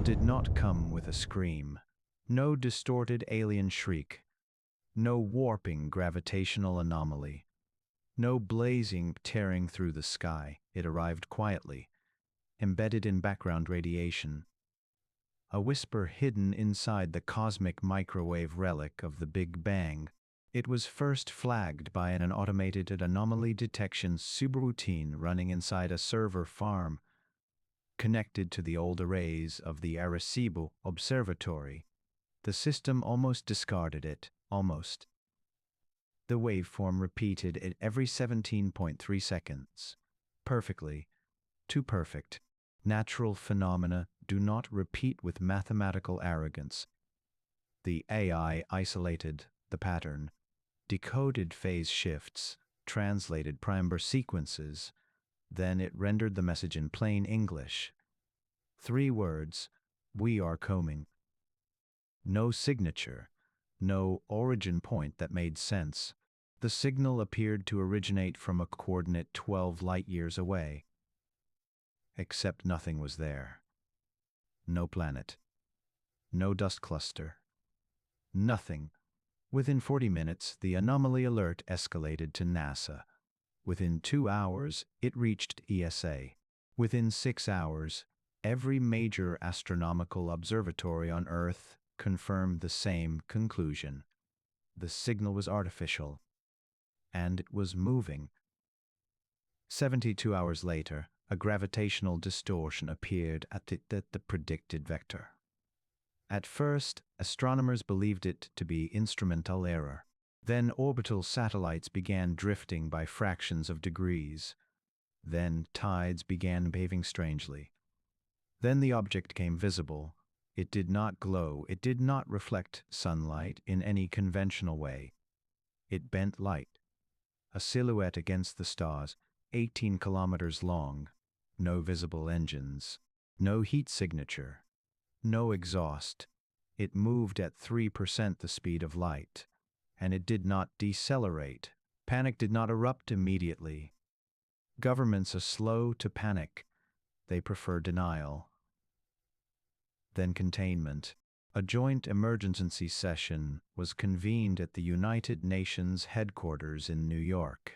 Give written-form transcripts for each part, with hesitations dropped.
did not come with a scream. No distorted alien shriek. No warping gravitational anomaly. No blazing tearing through the sky. It arrived quietly, embedded in background radiation. A whisper hidden inside the cosmic microwave relic of the Big Bang. It was first flagged by an automated anomaly detection subroutine running inside a server farm, connected to the old arrays of the Arecibo Observatory. The system almost discarded it, almost. The waveform repeated at every 17.3 seconds. Perfectly. Too perfect. Natural phenomena do not repeat with mathematical arrogance. The AI isolated the pattern, decoded phase shifts, translated primary sequences, then it rendered the message in plain English. 3 words: we are coming. No signature, no origin point that made sense. The signal appeared to originate from a coordinate 12 light-years away. Except nothing was there. No planet. No dust cluster. Nothing. Within 40 minutes, the anomaly alert escalated to NASA. Within 2 hours, it reached ESA. Within 6 hours, every major astronomical observatory on Earth confirmed the same conclusion. The signal was artificial, and it was moving. 72 hours later, a gravitational distortion appeared at the predicted vector. At first, astronomers believed it to be instrumental error. Then orbital satellites began drifting by fractions of degrees. Then tides began behaving strangely. Then the object came visible. It did not glow. It did not reflect sunlight in any conventional way. It bent light. A silhouette against the stars, 18 kilometers long. No visible engines. No heat signature. No exhaust. It moved at 3% the speed of light. And it did not decelerate. Panic did not erupt immediately. Governments are slow to panic. They prefer denial. Then containment. A joint emergency session was convened at the United Nations headquarters in New York.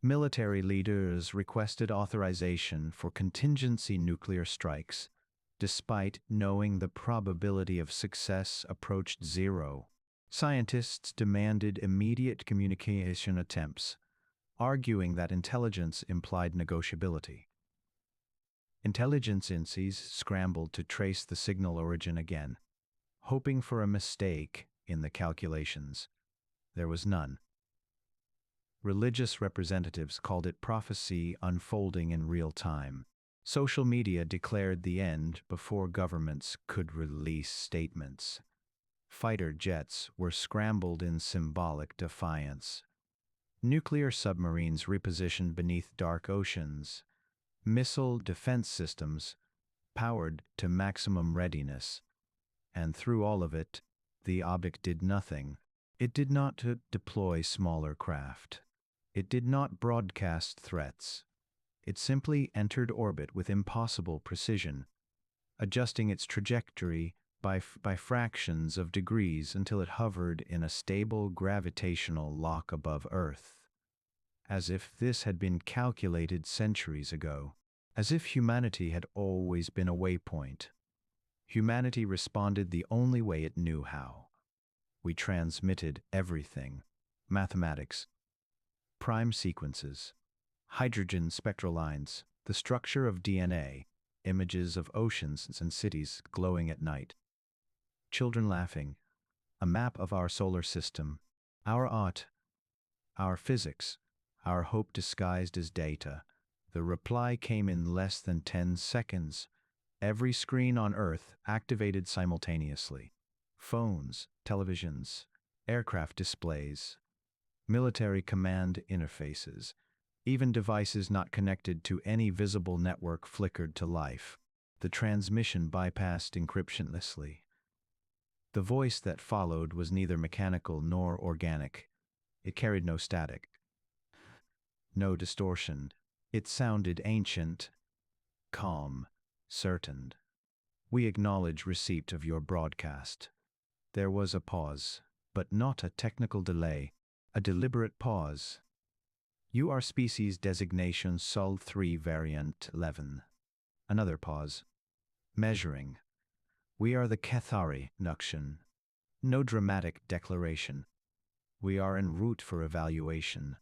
Military leaders requested authorization for contingency nuclear strikes, despite knowing the probability of success approached 0. Scientists demanded immediate communication attempts, arguing that intelligence implied negotiability. Intelligence agencies scrambled to trace the signal origin again, hoping for a mistake in the calculations. There was none. Religious representatives called it prophecy unfolding in real time. Social media declared the end before governments could release statements. Fighter jets were scrambled in symbolic defiance. Nuclear submarines repositioned beneath dark oceans. Missile defense systems powered to maximum readiness. And through all of it, the object did nothing. It did not deploy smaller craft. It did not broadcast threats. It simply entered orbit with impossible precision, adjusting its trajectory by fractions of degrees until it hovered in a stable gravitational lock above Earth. As if this had been calculated centuries ago. As if humanity had always been a waypoint. Humanity responded the only way it knew how. We transmitted everything. Mathematics. Prime sequences. Hydrogen spectral lines. The structure of DNA. Images of oceans and cities glowing at night. Children laughing. A map of our solar system. Our art. Our physics. Our hope disguised as data. The reply came in less than 10 seconds. Every screen on Earth activated simultaneously. Phones, televisions, aircraft displays, military command interfaces, even devices not connected to any visible network flickered to life. The transmission bypassed encryptionlessly. The voice that followed was neither mechanical nor organic. It carried no static. No distortion. It sounded ancient, calm, certain. We acknowledge receipt of your broadcast. There was a pause, but not a technical delay, a deliberate pause. You are species designation Sol 3 variant 11. Another pause. Measuring. We are the Kethari Nuction. No dramatic declaration. We are en route for evaluation.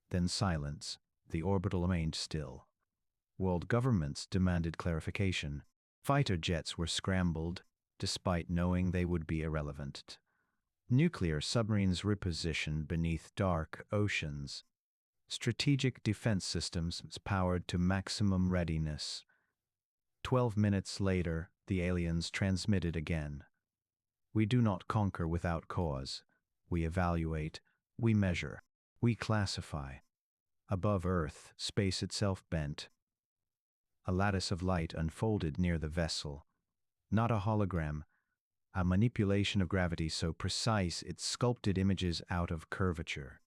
Then silence. The orbital remained still. World governments demanded clarification. Fighter jets were scrambled, despite knowing they would be irrelevant. Nuclear submarines repositioned beneath dark oceans. Strategic defense systems powered to maximum readiness. 12 minutes later, the aliens transmitted again. We do not conquer without cause. We evaluate, we measure, we classify. Above Earth, space itself bent. A lattice of light unfolded near the vessel. Not a hologram, a manipulation of gravity so precise it sculpted images out of curvature.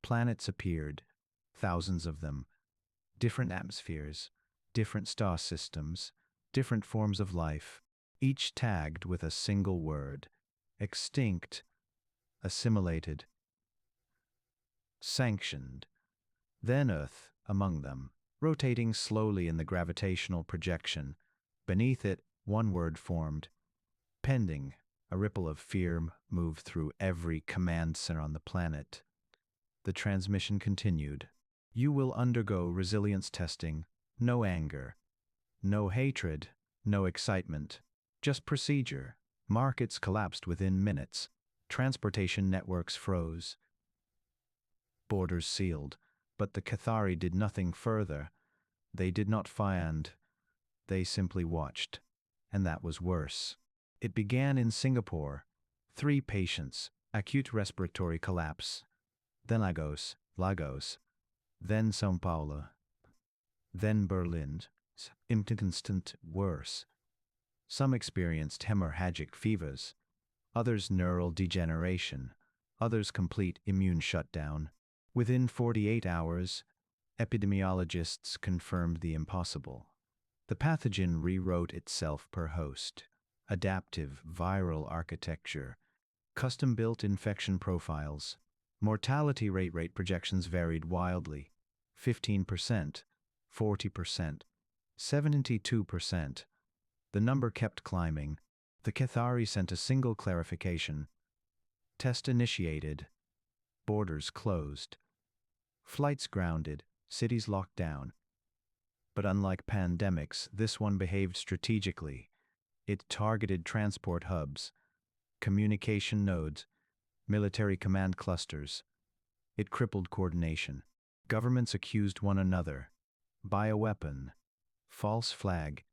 Planets appeared, thousands of them, different atmospheres, different star systems, different forms of life, each tagged with a single word: extinct, assimilated, sanctioned. Then Earth, among them, rotating slowly in the gravitational projection. Beneath it, one word formed: pending. A ripple of fear moved through every command center on the planet. The transmission continued. You will undergo resilience testing. No anger, no hatred, no excitement, just procedure. Markets collapsed within minutes. Transportation networks froze. Borders sealed. But the Kethari did nothing further. They did not find. They simply watched. And that was worse. It began in Singapore. 3 patients, acute respiratory collapse. Then Lagos. Then São Paulo. Then Berlin. Instant worse. Some experienced hemorrhagic fevers. Others neural degeneration. Others complete immune shutdown. Within 48 hours, epidemiologists confirmed the impossible. The pathogen rewrote itself per host. Adaptive viral architecture, custom-built infection profiles. Mortality rate projections varied wildly. 15%, 40%, 72%. The number kept climbing. The Kethari sent a single clarification. Test initiated. Borders closed. Flights grounded, cities locked down. But unlike pandemics, this one behaved strategically. It targeted transport hubs, communication nodes, military command clusters. It crippled coordination. Governments accused one another. Bioweapon, false flag,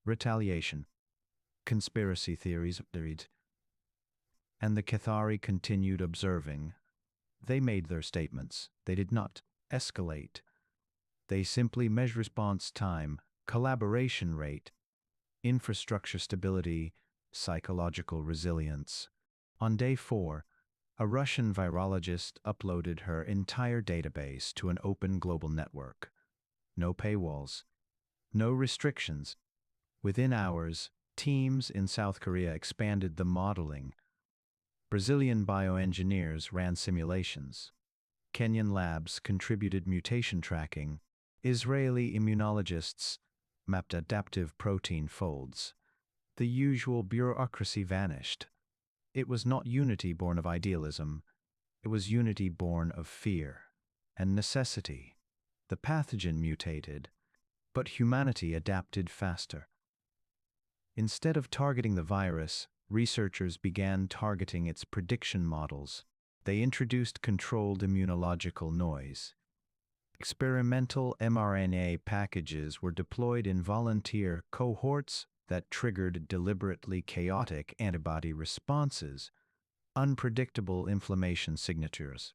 retaliation, conspiracy theories. And the Kethari continued observing. They made their statements. They did not escalate. They simply measured response time, collaboration rate, infrastructure stability, psychological resilience. On day 4, a Russian virologist uploaded her entire database to an open global network. No paywalls, no restrictions. Within hours, teams in South Korea expanded the modeling. Brazilian bioengineers ran simulations. Kenyan labs contributed mutation tracking. Israeli immunologists mapped adaptive protein folds. The usual bureaucracy vanished. It was not unity born of idealism. It was unity born of fear and necessity. The pathogen mutated, but humanity adapted faster. Instead of targeting the virus, researchers began targeting its prediction models. They introduced controlled immunological noise. Experimental mRNA packages were deployed in volunteer cohorts that triggered deliberately chaotic antibody responses, unpredictable inflammation signatures,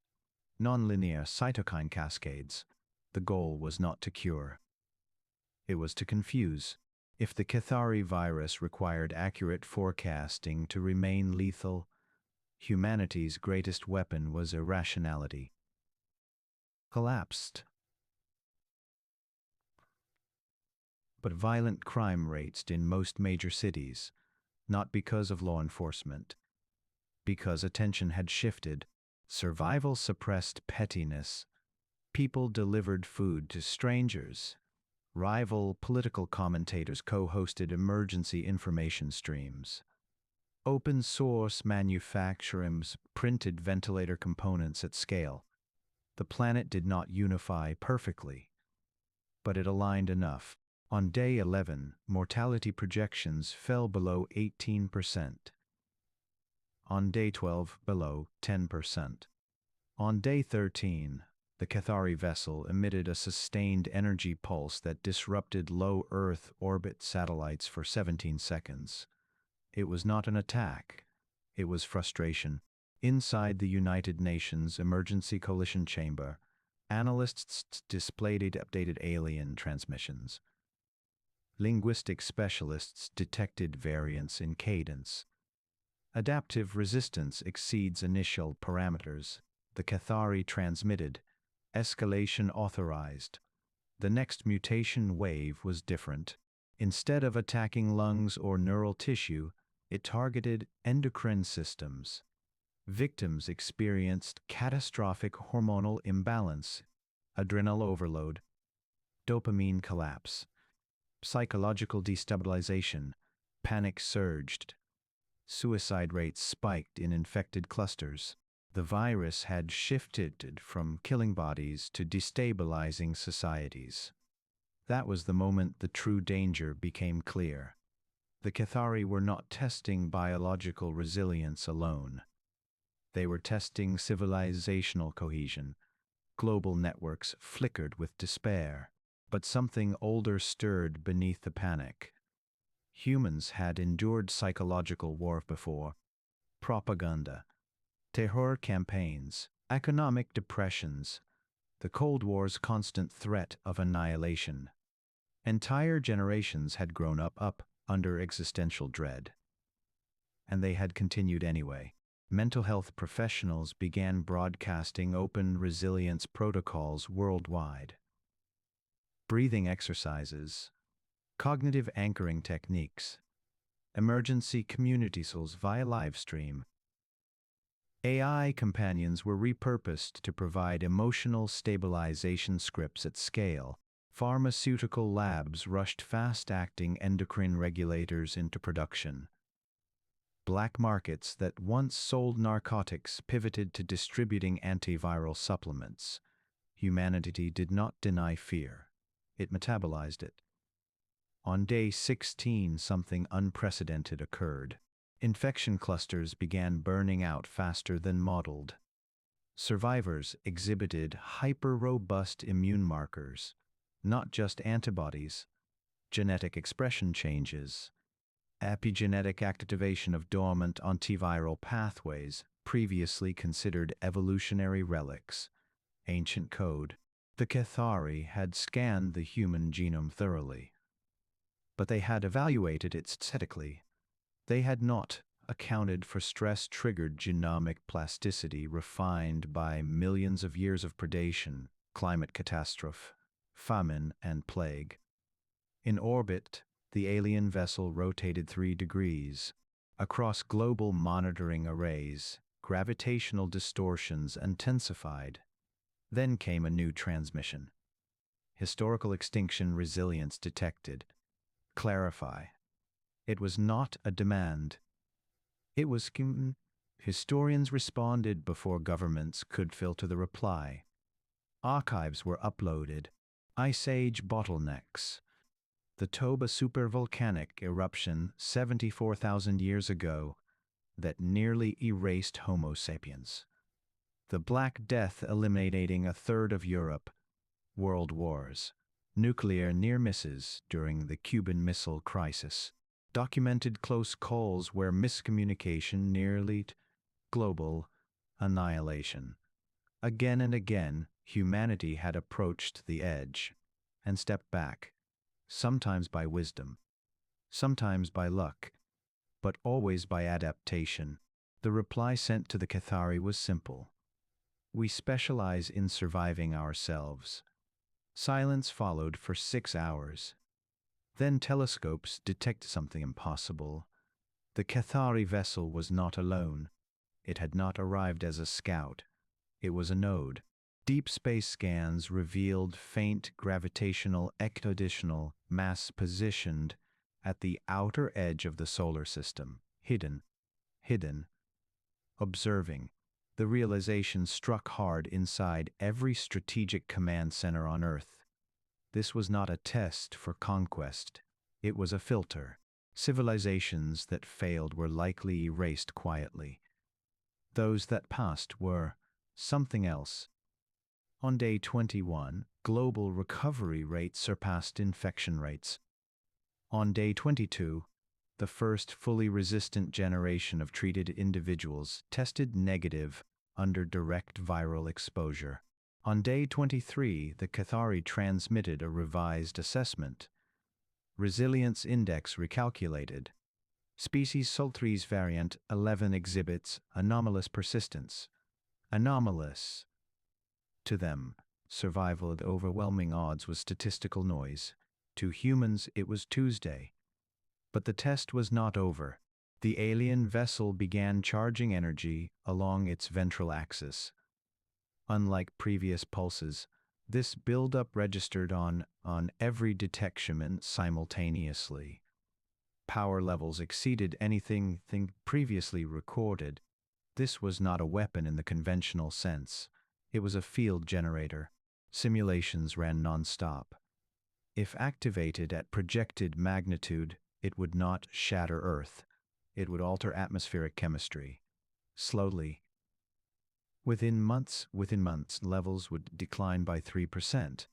nonlinear cytokine cascades. The goal was not to cure. It was to confuse. If the Kethari virus required accurate forecasting to remain lethal, humanity's greatest weapon was irrationality. Collapsed. but violent crime rates in most major cities, not because of law enforcement, because attention had shifted. Survival suppressed pettiness. People delivered food to strangers. Rival political commentators co-hosted emergency information streams. Open source manufacturers printed ventilator components at scale. The planet did not unify perfectly, but it aligned enough. On day 11, mortality projections fell below 18%. On day 12, below 10%. On day 13, the Kethari vessel emitted a sustained energy pulse that disrupted low Earth orbit satellites for 17 seconds. It was not an attack. It was frustration. Inside the United Nations Emergency Coalition Chamber, analysts displayed updated alien transmissions. Linguistic specialists detected variance in cadence. Adaptive resistance exceeds initial parameters. The Kethari transmitted. Escalation authorized. The next mutation wave was different. Instead of attacking lungs or neural tissue, it targeted endocrine systems. Victims experienced catastrophic hormonal imbalance, adrenal overload, dopamine collapse, psychological destabilization, panic surged. Suicide rates spiked in infected clusters. The virus had shifted from killing bodies to destabilizing societies. That was the moment the true danger became clear. The Kethari were not testing biological resilience alone. They were testing civilizational cohesion. Global networks flickered with despair, but something older stirred beneath the panic. Humans had endured psychological war before. Propaganda, terror campaigns, economic depressions, the Cold War's constant threat of annihilation. Entire generations had grown up under existential dread. And they had continued anyway. Mental health professionals began broadcasting open resilience protocols worldwide. Breathing exercises, cognitive anchoring techniques, emergency community tools via live stream. AI companions were repurposed to provide emotional stabilization scripts at scale. Pharmaceutical labs rushed fast-acting endocrine regulators into production. Black markets that once sold narcotics pivoted to distributing antiviral supplements. Humanity did not deny fear. It metabolized it. On day 16, something unprecedented occurred. Infection clusters began burning out faster than modeled. Survivors exhibited hyper-robust immune markers, not just antibodies, genetic expression changes, epigenetic activation of dormant antiviral pathways previously considered evolutionary relics, ancient code. The Kethari had scanned the human genome thoroughly, but they had evaluated it statically. They had not accounted for stress-triggered genomic plasticity refined by millions of years of predation, climate catastrophe, famine, and plague. In orbit, the alien vessel rotated 3 degrees. Across global monitoring arrays, gravitational distortions intensified. Then came a new transmission. Historical extinction resilience detected. Clarify. It was not a demand. It was historians responded before governments could filter the reply. Archives were uploaded. Ice Age bottlenecks. The Toba supervolcanic eruption 74,000 years ago that nearly erased Homo sapiens. The Black Death eliminating a third of Europe. World wars. Nuclear near misses during the Cuban Missile Crisis. Documented close calls where miscommunication nearly global annihilation. Again and again, humanity had approached the edge and stepped back, sometimes by wisdom, sometimes by luck, but always by adaptation. The reply sent to the Kethari was simple. We specialize in surviving ourselves. Silence followed for 6 hours. Then telescopes detected something impossible. The Kethari vessel was not alone. It had not arrived as a scout. It was a node. Deep space scans revealed faint gravitational ectoditional mass positioned at the outer edge of the solar system, hidden, observing. The realization struck hard inside every strategic command center on Earth. This was not a test for conquest. It was a filter. Civilizations that failed were likely erased quietly. Those that passed were something else. On day 21, global recovery rates surpassed infection rates. On day 22, the first fully resistant generation of treated individuals tested negative under direct viral exposure. On day 23, the Kethari transmitted a revised assessment. Resilience index recalculated. Species Sultries variant 11 exhibits anomalous persistence. Anomalous. To them, survival at overwhelming odds was statistical noise. To humans, it was Tuesday. But the test was not over. The alien vessel began charging energy along its ventral axis. Unlike previous pulses, this buildup registered on every detection simultaneously. Power levels exceeded anything previously recorded. This was not a weapon in the conventional sense. It was a field generator. Simulations ran non-stop. If activated at projected magnitude, it would not shatter Earth. It would alter atmospheric chemistry. Slowly. Within months, levels would decline by 3%.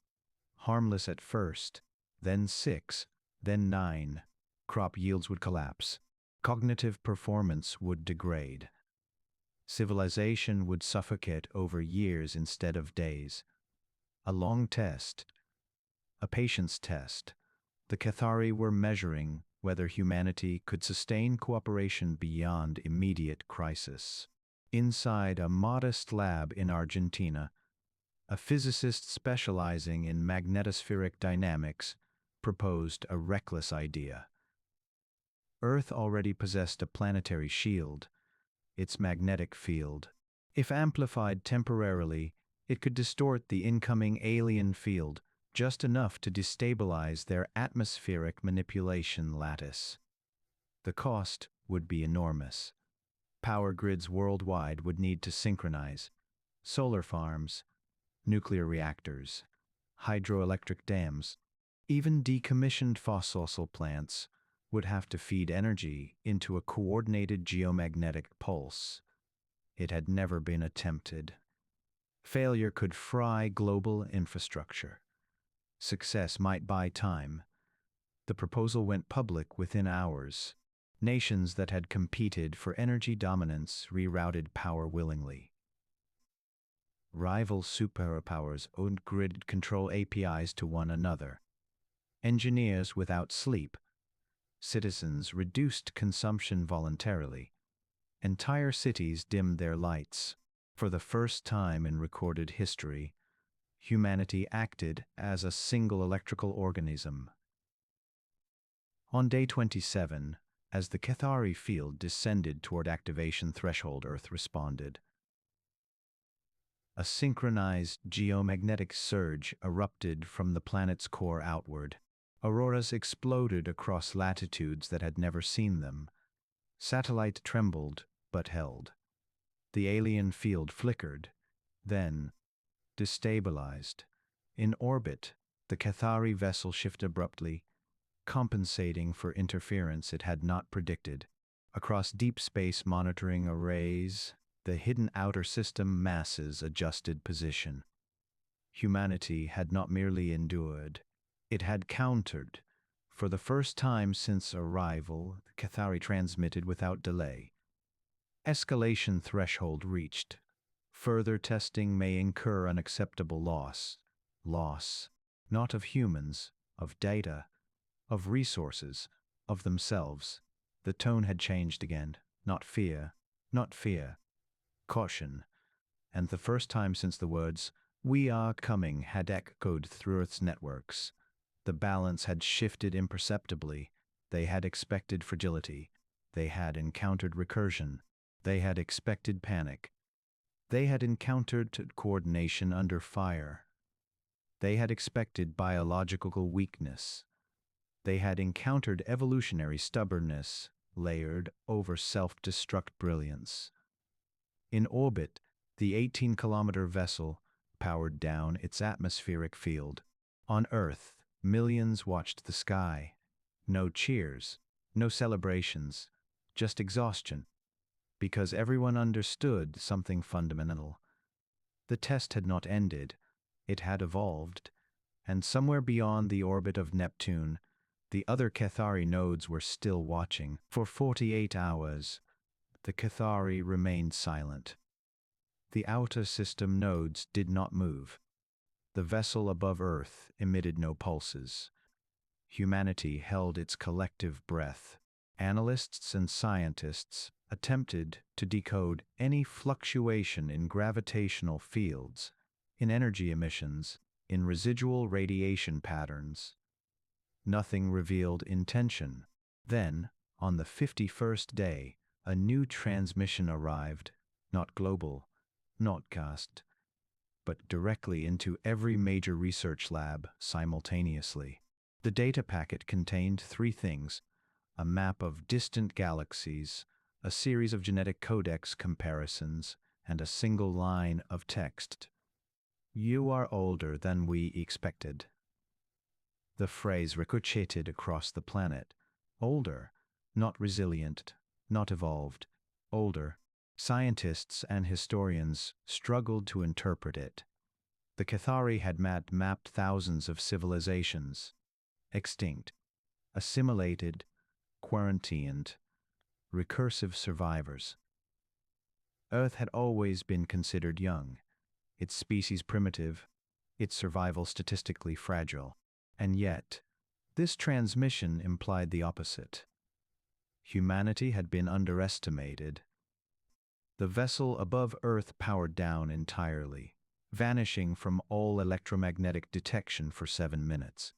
Harmless at first, then 6, then 9. Crop yields would collapse. Cognitive performance would degrade. Civilization would suffocate over years instead of days. A long test. A patience test. The Kethari were measuring whether humanity could sustain cooperation beyond immediate crisis. Inside a modest lab in Argentina, a physicist specializing in magnetospheric dynamics proposed a reckless idea. Earth already possessed a planetary shield, its magnetic field. If amplified temporarily, it could distort the incoming alien field just enough to destabilize their atmospheric manipulation lattice. The cost would be enormous. Power grids worldwide would need to synchronize. Solar farms, nuclear reactors, hydroelectric dams, even decommissioned fossil plants would have to feed energy into a coordinated geomagnetic pulse. It had never been attempted. Failure could fry global infrastructure. Success might buy time. The proposal went public within hours. Nations that had competed for energy dominance rerouted power willingly. Rival superpowers owned grid control APIs to one another. Engineers without sleep. Citizens reduced consumption voluntarily. Entire cities dimmed their lights. For the first time in recorded history, humanity acted as a single electrical organism. On day 27, as the Kethari field descended toward activation threshold, Earth responded. A synchronized geomagnetic surge erupted from the planet's core outward. Auroras exploded across latitudes that had never seen them. Satellite trembled, but held. The alien field flickered, then destabilized. In orbit, the Kethari vessel shifted abruptly, compensating for interference it had not predicted. Across deep space monitoring arrays, the hidden outer system masses adjusted position. Humanity had not merely endured, it had countered. For the first time since arrival, the Kethari transmitted without delay. Escalation threshold reached. Further testing may incur unacceptable loss. Loss, not of humans, of data, of resources, of themselves. The tone had changed again. Not fear, caution. And the first time since the words, "We are coming," had echoed through Earth's networks. The balance had shifted imperceptibly. They had expected fragility. They had encountered recursion. They had expected panic. They had encountered coordination under fire. They had expected biological weakness. They had encountered evolutionary stubbornness, layered over self-destruct brilliance. In orbit, the 18-kilometer vessel powered down its atmospheric field. On Earth, millions watched the sky. No cheers, no celebrations, just exhaustion. Because everyone understood something fundamental. The test had not ended. It had evolved. And somewhere beyond the orbit of Neptune, the other Kethari nodes were still watching. For 48 hours, the Kethari remained silent. The outer system nodes did not move. The vessel above Earth emitted no pulses. Humanity held its collective breath. Analysts and scientists attempted to decode any fluctuation in gravitational fields, in energy emissions, in residual radiation patterns. Nothing revealed intention. Then, on the 51st day, a new transmission arrived, not global, not cast, but directly into every major research lab simultaneously. The data packet contained three things: a map of distant galaxies, a series of genetic codex comparisons, and a single line of text. "You are older than we expected." The phrase ricocheted across the planet. Older, not resilient, not evolved. Older. Scientists and historians struggled to interpret it. The Kethari had mapped thousands of civilizations. Extinct, assimilated, quarantined, recursive survivors. Earth had always been considered young, its species primitive, its survival statistically fragile. And yet, this transmission implied the opposite. Humanity had been underestimated. The vessel above Earth powered down entirely, vanishing from all electromagnetic detection for 7 minutes.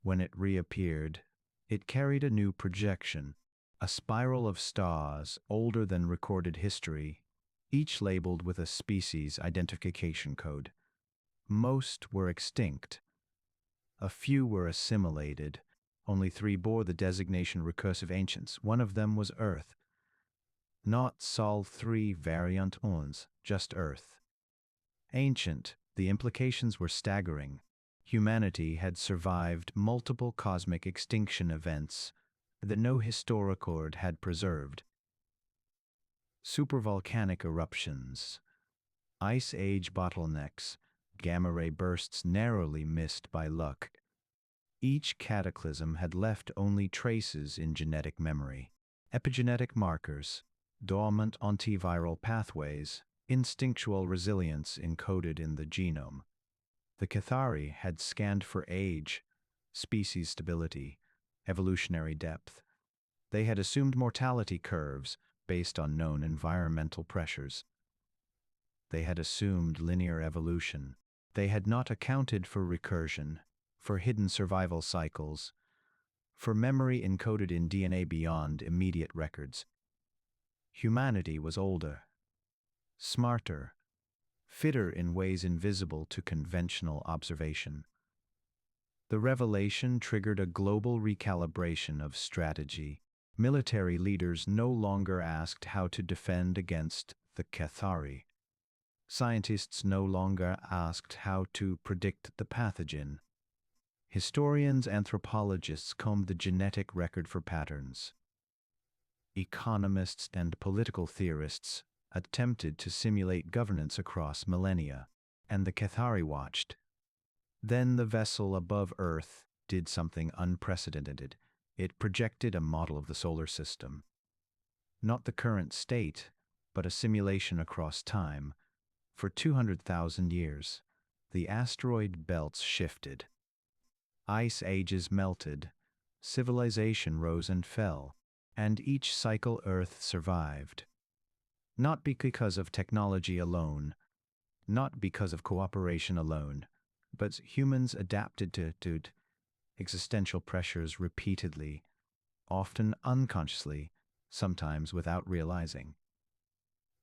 When it reappeared, it carried a new projection, a spiral of stars older than recorded history, each labeled with a species identification code. Most were extinct. A few were assimilated. Only 3 bore the designation recursive ancients. One of them was Earth. Not Sol 3 variant ons, just Earth. Ancient, the implications were staggering. Humanity had survived multiple cosmic extinction events that no historirecord had preserved. Supervolcanic eruptions, ice age bottlenecks, gamma-ray bursts narrowly missed by luck. Each cataclysm had left only traces in genetic memory. Epigenetic markers, dormant antiviral pathways, instinctual resilience encoded in the genome. The Kethari had scanned for age, species stability, evolutionary depth. They had assumed mortality curves based on known environmental pressures. They had assumed linear evolution. They had not accounted for recursion, for hidden survival cycles, for memory encoded in DNA beyond immediate records. Humanity was older, smarter, fitter in ways invisible to conventional observation. The revelation triggered a global recalibration of strategy. Military leaders no longer asked how to defend against the Kethari. Scientists no longer asked how to predict the pathogen. Historians, anthropologists combed the genetic record for patterns. Economists and political theorists attempted to simulate governance across millennia, and the Kethari watched. Then the vessel above Earth did something unprecedented. It projected a model of the solar system. Not the current state, but a simulation across time. For 200,000 years, the asteroid belts shifted. Ice ages melted, civilization rose and fell, and each cycle Earth survived. Not because of technology alone, not because of cooperation alone, but humans adapted to existential pressures repeatedly, often unconsciously, sometimes without realizing.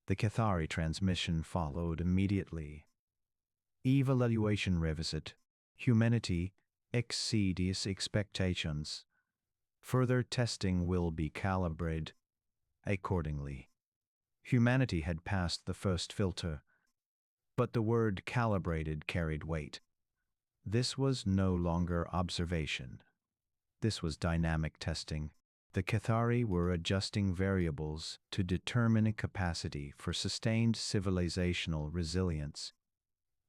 The Kethari transmission followed immediately. Evaluation revisit. Humanity exceeds expectations. Further testing will be calibrated accordingly. Humanity had passed the first filter, but the word calibrated carried weight. This was no longer observation. This was dynamic testing. The Kethari were adjusting variables to determine a capacity for sustained civilizational resilience.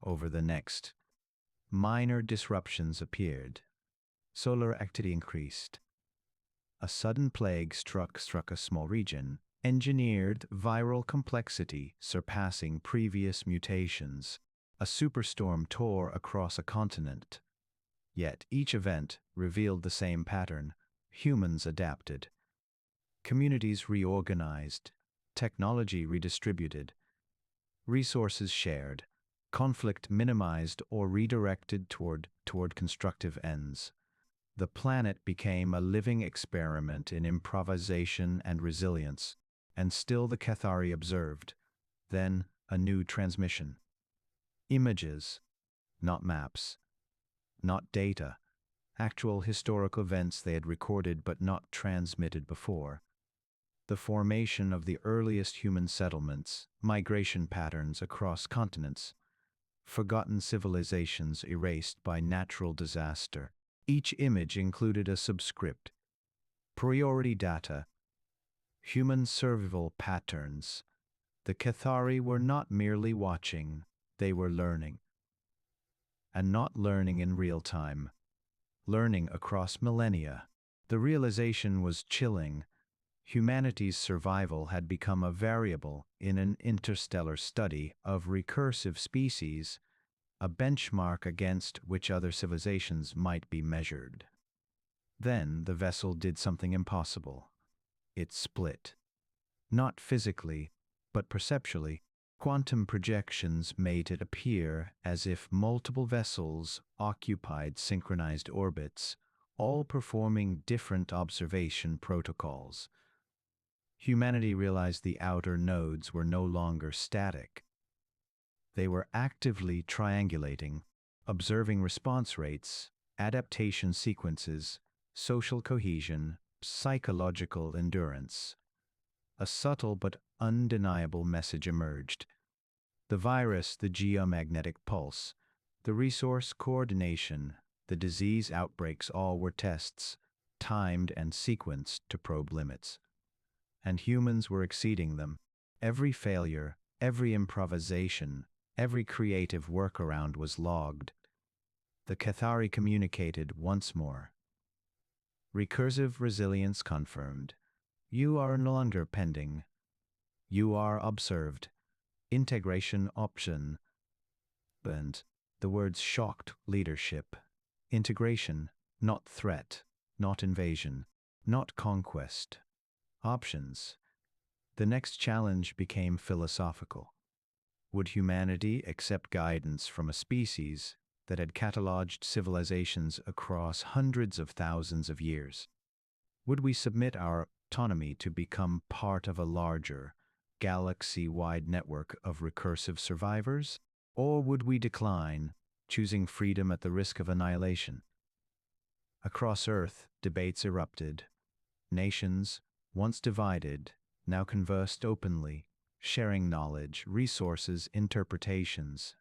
Over the next, minor disruptions appeared. Solar activity increased. A sudden plague struck a small region, engineered viral complexity surpassing previous mutations. A superstorm tore across a continent. Yet each event revealed the same pattern. Humans adapted. Communities reorganized. Technology redistributed. Resources shared. Conflict minimized or redirected toward constructive ends. The planet became a living experiment in improvisation and resilience, and still the Kethari observed. Then a new transmission. Images, not maps, not data, actual historical events they had recorded but not transmitted before. The formation of the earliest human settlements, migration patterns across continents, forgotten civilizations erased by natural disaster. Each image included a subscript. Priority data. Human survival patterns. The Kethari were not merely watching, they were learning. And not learning in real time. Learning across millennia. The realization was chilling. Humanity's survival had become a variable in an interstellar study of recursive species, a benchmark against which other civilizations might be measured. Then the vessel did something impossible. It split. Not physically, but perceptually. Quantum projections made it appear as if multiple vessels occupied synchronized orbits, all performing different observation protocols. Humanity realized the outer nodes were no longer static. They were actively triangulating, observing response rates, adaptation sequences, social cohesion, psychological endurance. A subtle but undeniable message emerged. The virus, the geomagnetic pulse, the resource coordination, the disease outbreaks all were tests, timed and sequenced to probe limits. And humans were exceeding them. Every failure, every improvisation, every creative workaround was logged. The Kethari communicated once more. Recursive resilience confirmed. You are no longer pending. You are observed. Integration option. And the words shocked leadership. Integration, not threat, not invasion, not conquest. Options. The next challenge became philosophical. Would humanity accept guidance from a species that had cataloged civilizations across hundreds of thousands of years? Would we submit our autonomy to become part of a larger, galaxy-wide network of recursive survivors? Or would we decline, choosing freedom at the risk of annihilation? Across Earth, debates erupted. Nations, once divided, now conversed openly, sharing knowledge, resources, interpretations.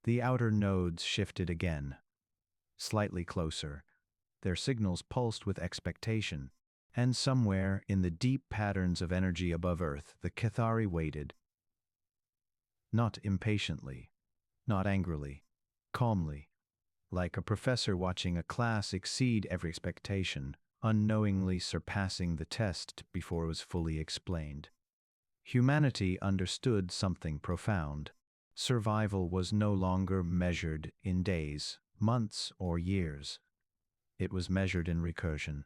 The outer nodes shifted again. Slightly closer, their signals pulsed with expectation. And somewhere in the deep patterns of energy above Earth, the Kethari waited. Not impatiently, not angrily, calmly, like a professor watching a class exceed every expectation, unknowingly surpassing the test before it was fully explained. Humanity understood something profound. Survival was no longer measured in days, months, or years. It was measured in recursion,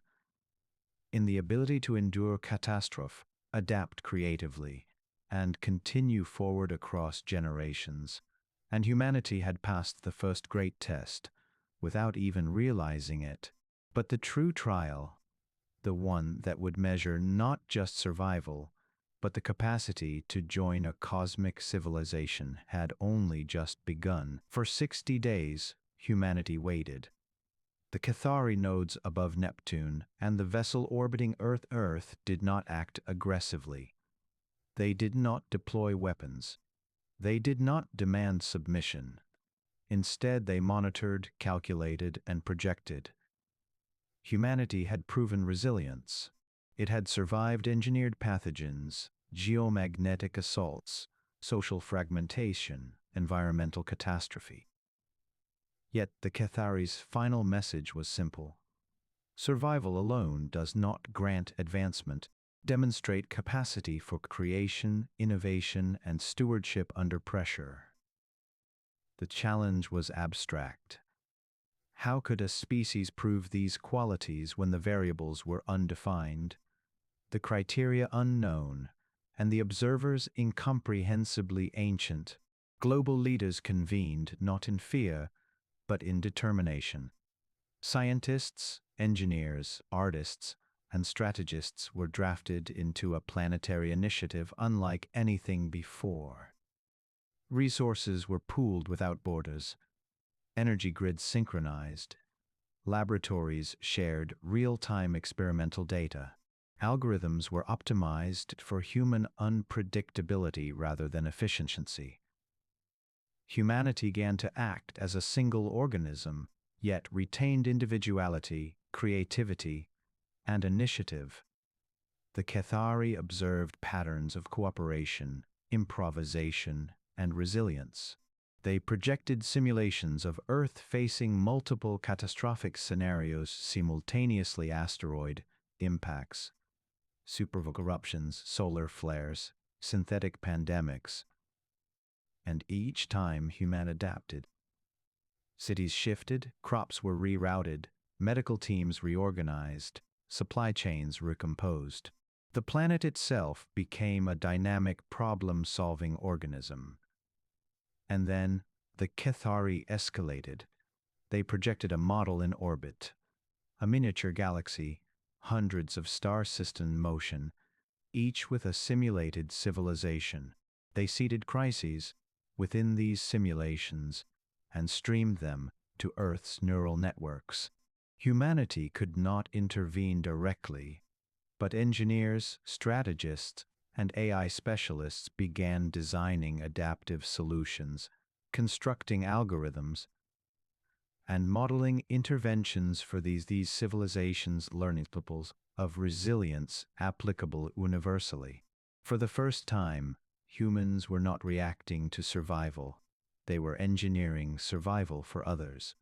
in the ability to endure catastrophe, adapt creatively, and continue forward across generations. And humanity had passed the first great test, without even realizing it. But the true trial, the one that would measure not just survival, but the capacity to join a cosmic civilization, had only just begun. For 60 days, humanity waited. The Kethari nodes above Neptune and the vessel orbiting Earth did not act aggressively. They did not deploy weapons. They did not demand submission. Instead, they monitored, calculated, and projected. Humanity had proven resilience. It had survived engineered pathogens, geomagnetic assaults, social fragmentation, environmental catastrophe. Yet the Kethari's final message was simple. Survival alone does not grant advancement. Demonstrate capacity for creation, innovation, and stewardship under pressure. The challenge was abstract. How could a species prove these qualities when the variables were undefined, the criteria unknown, and the observers incomprehensibly ancient? Global leaders convened not in fear, but in determination. Scientists, engineers, artists, and strategists were drafted into a planetary initiative unlike anything before. Resources were pooled without borders, energy grids synchronized, laboratories shared real-time experimental data, algorithms were optimized for human unpredictability rather than efficiency. Humanity began to act as a single organism, yet retained individuality, creativity, and initiative. The Kethari observed patterns of cooperation, improvisation, and resilience. They projected simulations of Earth facing multiple catastrophic scenarios simultaneously: asteroid impacts, supervolcanic eruptions, solar flares, synthetic pandemics. And each time humanity adapted. Cities shifted, crops were rerouted, medical teams reorganized, supply chains recomposed. The planet itself became a dynamic problem-solving organism. And then, the Kethari escalated. They projected a model in orbit, a miniature galaxy, hundreds of star systems in motion, each with a simulated civilization. They seeded crises within these simulations and streamed them to Earth's neural networks. Humanity could not intervene directly, but engineers, strategists, and AI specialists began designing adaptive solutions, constructing algorithms, and modeling interventions for these civilizations' learning principles of resilience applicable universally. For the first time, humans were not reacting to survival. They were engineering survival for others.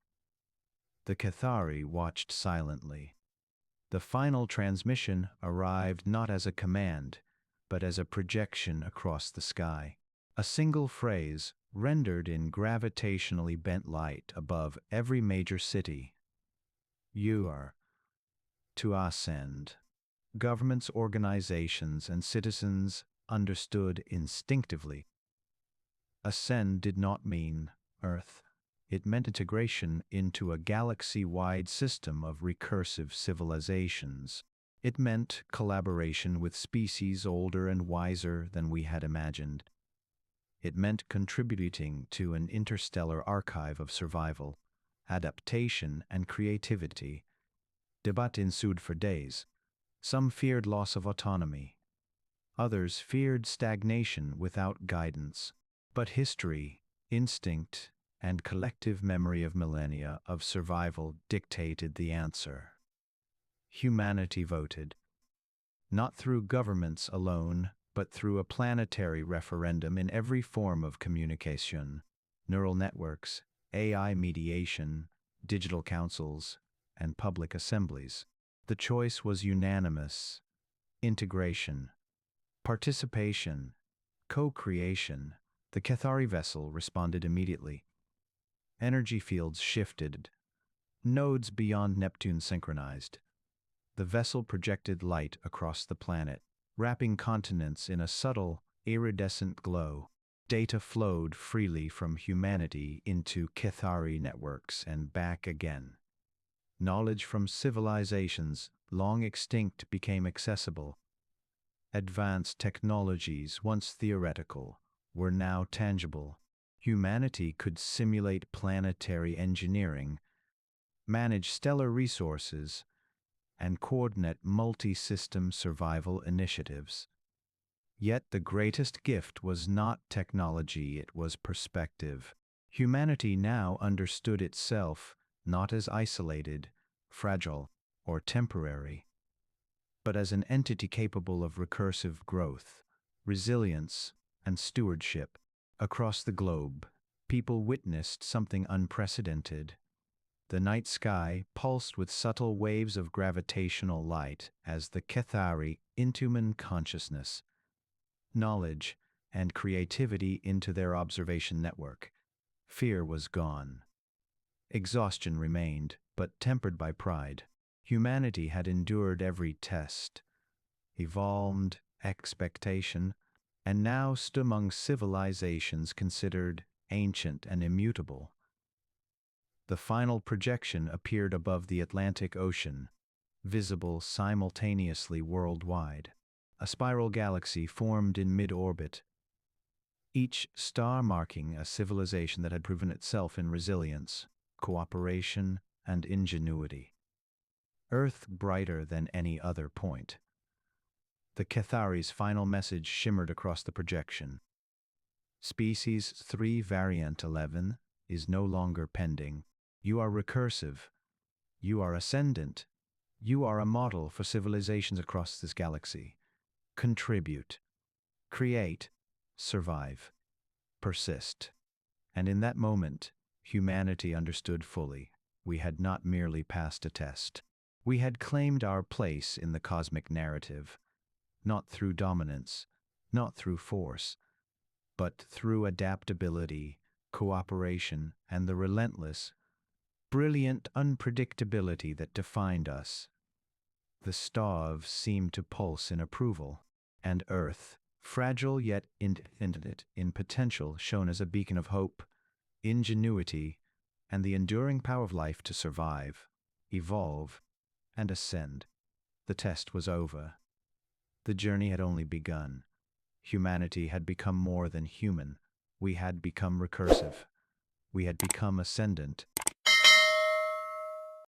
The Kethari watched silently. The final transmission arrived not as a command, but as a projection across the sky. A single phrase, rendered in gravitationally bent light above every major city. You are to ascend. Governments, organizations, and citizens understood instinctively. Ascend did not mean Earth. It meant integration into a galaxy-wide system of recursive civilizations. It meant collaboration with species older and wiser than we had imagined. It meant contributing to an interstellar archive of survival, adaptation, and creativity. Debate ensued for days. Some feared loss of autonomy. Others feared stagnation without guidance. But history, instinct, and collective memory of millennia of survival dictated the answer. Humanity voted. Not through governments alone, but through a planetary referendum in every form of communication: neural networks, AI mediation, digital councils, and public assemblies. The choice was unanimous: integration, participation, co-creation. The Kethari vessel responded immediately. Energy fields shifted, nodes beyond Neptune synchronized. The vessel projected light across the planet, wrapping continents in a subtle, iridescent glow. Data flowed freely from humanity into Kethari networks and back again. Knowledge from civilizations long extinct became accessible. Advanced technologies, once theoretical, were now tangible. Humanity could simulate planetary engineering, manage stellar resources, and coordinate multi-system survival initiatives. Yet the greatest gift was not technology, it was perspective. Humanity now understood itself not as isolated, fragile, or temporary, but as an entity capable of recursive growth, resilience, and stewardship. Across the globe, people witnessed something unprecedented. The night sky pulsed with subtle waves of gravitational light as the Kethari into human consciousness, knowledge, and creativity into their observation network. Fear was gone. Exhaustion remained, but tempered by pride. Humanity had endured every test, evolved expectation, and now stood among civilizations considered ancient and immutable. The final projection appeared above the Atlantic Ocean, visible simultaneously worldwide. A spiral galaxy formed in mid-orbit, each star marking a civilization that had proven itself in resilience, cooperation, and ingenuity. Earth brighter than any other point. The Kethari's final message shimmered across the projection. Species 3 Variant 11 is no longer pending. You are recursive. You are ascendant. You are a model for civilizations across this galaxy. Contribute. Create. Survive. Persist. And in that moment, humanity understood fully. We had not merely passed a test. We had claimed our place in the cosmic narrative, not through dominance, not through force, but through adaptability, cooperation, and the relentless, brilliant unpredictability that defined us. The stars seemed to pulse in approval, and Earth, fragile yet infinite in potential, shone as a beacon of hope, ingenuity, and the enduring power of life to survive, evolve, and ascend. The test was over. The journey had only begun. Humanity had become more than human. We had become recursive. We had become ascendant.